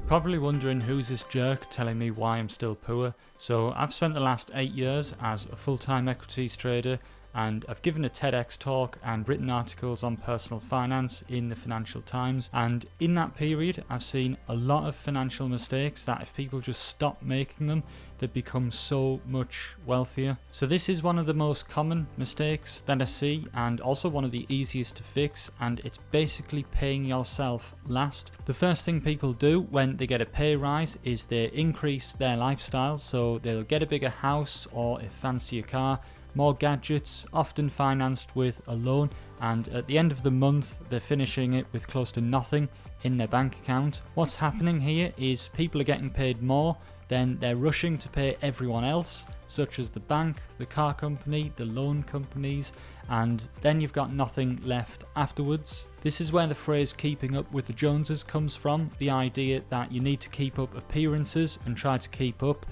probably wondering who's this jerk telling me why I'm still poor. So I've spent the last 8 years as a full-time equities trader, and I've given a TEDx talk and written articles on personal finance in the Financial Times, and in that period I've seen a lot of financial mistakes that if people just stop making them, they'd become so much wealthier. So this is one of the most common mistakes that I see, and also one of the easiest to fix, and it's basically paying yourself last. The first thing people do when they get a pay rise is they increase their lifestyle, so they'll get a bigger house or a fancier car, more gadgets, often financed with a loan, and at the end of the month they're finishing it with close to nothing in their bank account. What's happening here is people are getting paid more, then they're rushing to pay everyone else, such as the bank, the car company, the loan companies, and then you've got nothing left afterwards. This is where the phrase keeping up with the Joneses comes from, the idea that you need to keep up appearances and try to keep up.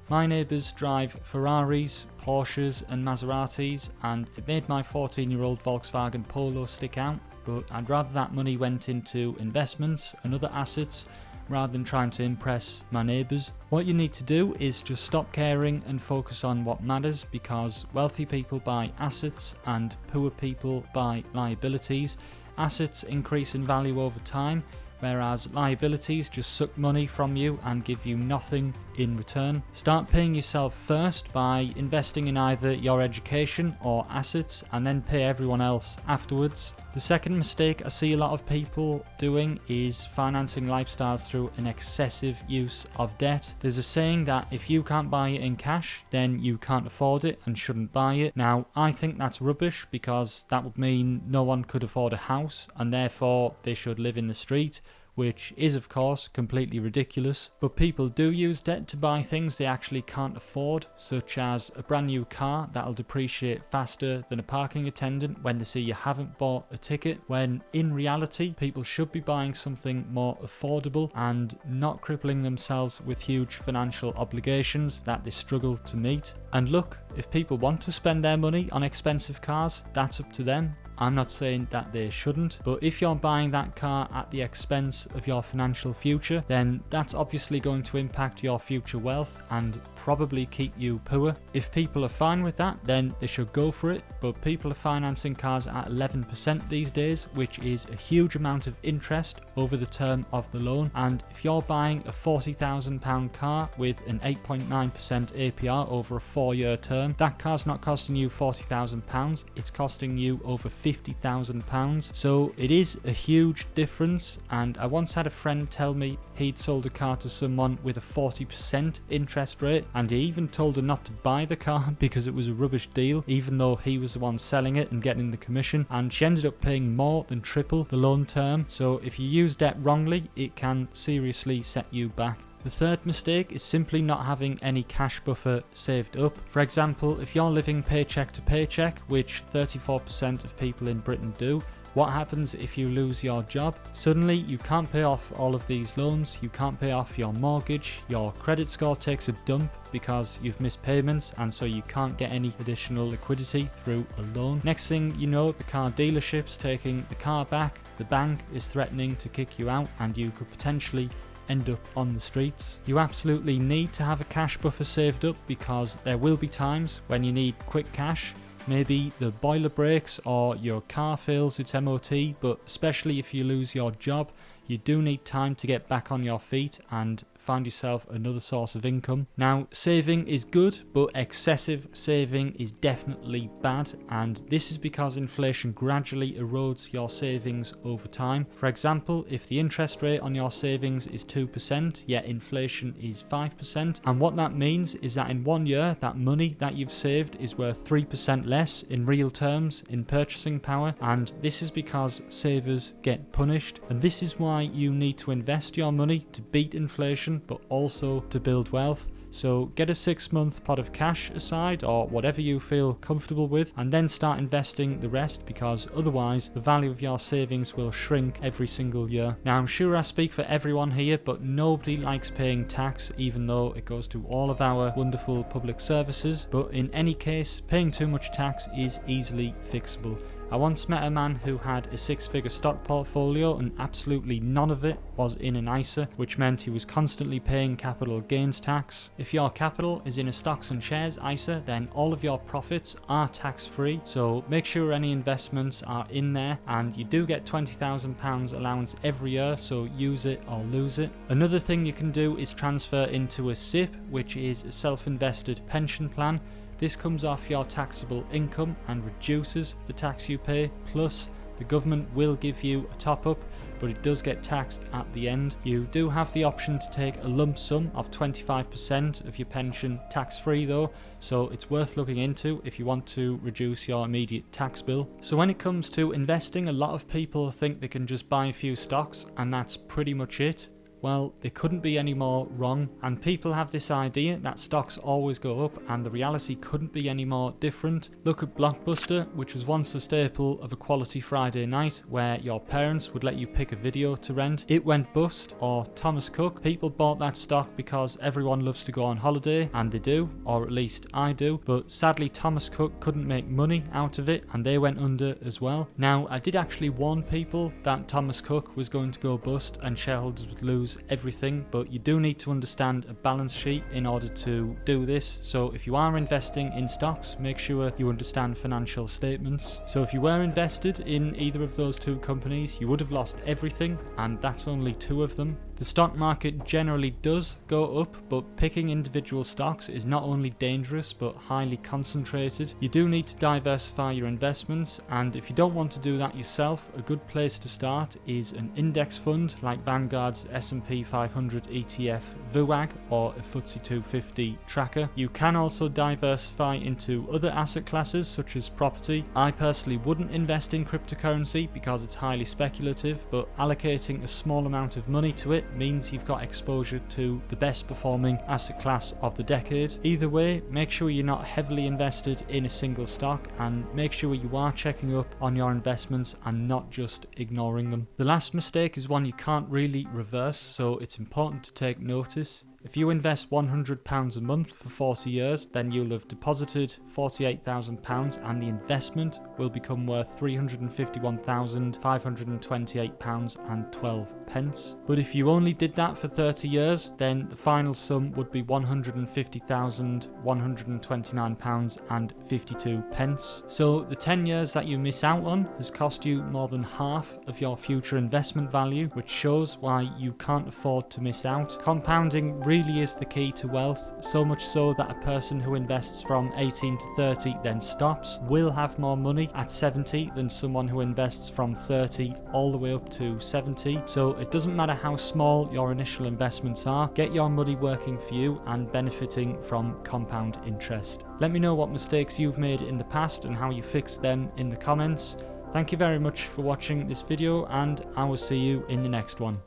My neighbours drive Ferraris, Porsches and Maseratis, and it made my 14-year-old Volkswagen Polo stick out, but I'd rather that money went into investments and other assets rather than trying to impress my neighbours. What you need to do is just stop caring and focus on what matters, because wealthy people buy assets and poor people buy liabilities. Assets increase in value over time, whereas liabilities just suck money from you and give you nothing in return. Start paying yourself first by investing in either your education or assets, and then pay everyone else afterwards. The second mistake I see a lot of people doing is financing lifestyles through an excessive use of debt. There's a saying that if you can't buy it in cash, then you can't afford it and shouldn't buy it. Now, I think that's rubbish, because that would mean no one could afford a house and therefore they should live in the street, which is of course completely ridiculous. But people do use debt to buy things they actually can't afford, such as a brand new car that'll depreciate faster than a parking attendant when they see you haven't bought a ticket, when in reality people should be buying something more affordable and not crippling themselves with huge financial obligations that they struggle to meet. And look, if people want to spend their money on expensive cars, that's up to them. I'm not saying that they shouldn't, but if you're buying that car at the expense of your financial future, then that's obviously going to impact your future wealth and probably keep you poor. If people are fine with that, then they should go for it, but people are financing cars at 11% these days, which is a huge amount of interest over the term of the loan. And if you're buying a £40,000 car with an 8.9% APR over a 4-year term, that car's not costing you £40,000, it's costing you over £50,000. So it is a huge difference, and I once had a friend tell me he'd sold a car to someone with a 40% interest rate, and he even told her not to buy the car because it was a rubbish deal, even though he was the one selling it and getting the commission, and she ended up paying more than triple the loan term. So if you use debt wrongly, it can seriously set you back. The third mistake is simply not having any cash buffer saved up. For example, if you're living paycheck to paycheck, which 34% of people in Britain do, what happens if you lose your job? Suddenly you can't pay off all of these loans, you can't pay off your mortgage, your credit score takes a dump because you've missed payments, and so you can't get any additional liquidity through a loan. Next thing you know, the car dealership's taking the car back, the bank is threatening to kick you out, and you could potentially end up on the streets. You absolutely need to have a cash buffer saved up, because there will be times when you need quick cash. Maybe the boiler breaks or your car fails its MOT, but especially if you lose your job, you do need time to get back on your feet and find yourself another source of income. Now, saving is good, but excessive saving is definitely bad, and this is because inflation gradually erodes your savings over time. For example, if the interest rate on your savings is 2%, yet inflation is 5%, and what that means is that in 1 year, that money that you've saved is worth 3% less in real terms in purchasing power, and this is because savers get punished. And this is why you need to invest your money to beat inflation, but also to build wealth. So get a 6-month pot of cash aside, or whatever you feel comfortable with, and then start investing the rest, because otherwise the value of your savings will shrink every single year. Now, I'm sure I speak for everyone here, but nobody likes paying tax, even though it goes to all of our wonderful public services. But in any case, paying too much tax is easily fixable. I once met a man who had a 6-figure stock portfolio and absolutely none of it was in an ISA, which meant he was constantly paying capital gains tax. If your capital is in a stocks and shares ISA, then all of your profits are tax-free, so make sure any investments are in there, and you do get £20,000 allowance every year, so use it or lose it. Another thing you can do is transfer into a SIPP, which is a self-invested pension plan. This comes off your taxable income and reduces the tax you pay, plus the government will give you a top-up, but it does get taxed at the end. You do have the option to take a lump sum of 25% of your pension tax-free though, so it's worth looking into if you want to reduce your immediate tax bill. So when it comes to investing, a lot of people think they can just buy a few stocks and that's pretty much it. Well, they couldn't be any more wrong, and people have this idea that stocks always go up, and the reality couldn't be any more different. Look at Blockbuster, which was once a staple of a quality Friday night where your parents would let you pick a video to rent. It went bust. Or Thomas Cook, people bought that stock because everyone loves to go on holiday, and they do, or at least I do, but sadly Thomas Cook couldn't make money out of it and they went under as well. Now, I did actually warn people that Thomas Cook was going to go bust and shareholders would lose everything, but you do need to understand a balance sheet in order to do this. So if you are investing in stocks, make sure you understand financial statements. So if you were invested in either of those two companies, you would have lost everything, and that's only 2 of them. The stock market generally does go up, but picking individual stocks is not only dangerous but highly concentrated. You do need to diversify your investments, and if you don't want to do that yourself, a good place to start is an index fund like Vanguard's S&P 500 ETF VUAG or a FTSE 250 tracker. You can also diversify into other asset classes such as property. I personally wouldn't invest in cryptocurrency because it's highly speculative, but allocating a small amount of money to it means you've got exposure to the best performing asset class of the decade. Either way, make sure you're not heavily invested in a single stock, and make sure you are checking up on your investments and not just ignoring them. The last mistake is one you can't really reverse, so it's important to take notice. If you invest £100 a month for 40 years, then you'll have deposited £48,000 and the investment will become worth £351,528.12. But if you only did that for 30 years, then the final sum would be £150,129.52. So the 10 years that you miss out on has cost you more than half of your future investment value, which shows why you can't afford to miss out. Compounding really is the key to wealth, so much so that a person who invests from 18 to 30 then stops will have more money at 70 than someone who invests from 30 all the way up to 70. So it doesn't matter how small your initial investments are, get your money working for you and benefiting from compound interest. Let me know what mistakes you've made in the past and how you fixed them in the comments. Thank you very much for watching this video, and I will see you in the next one.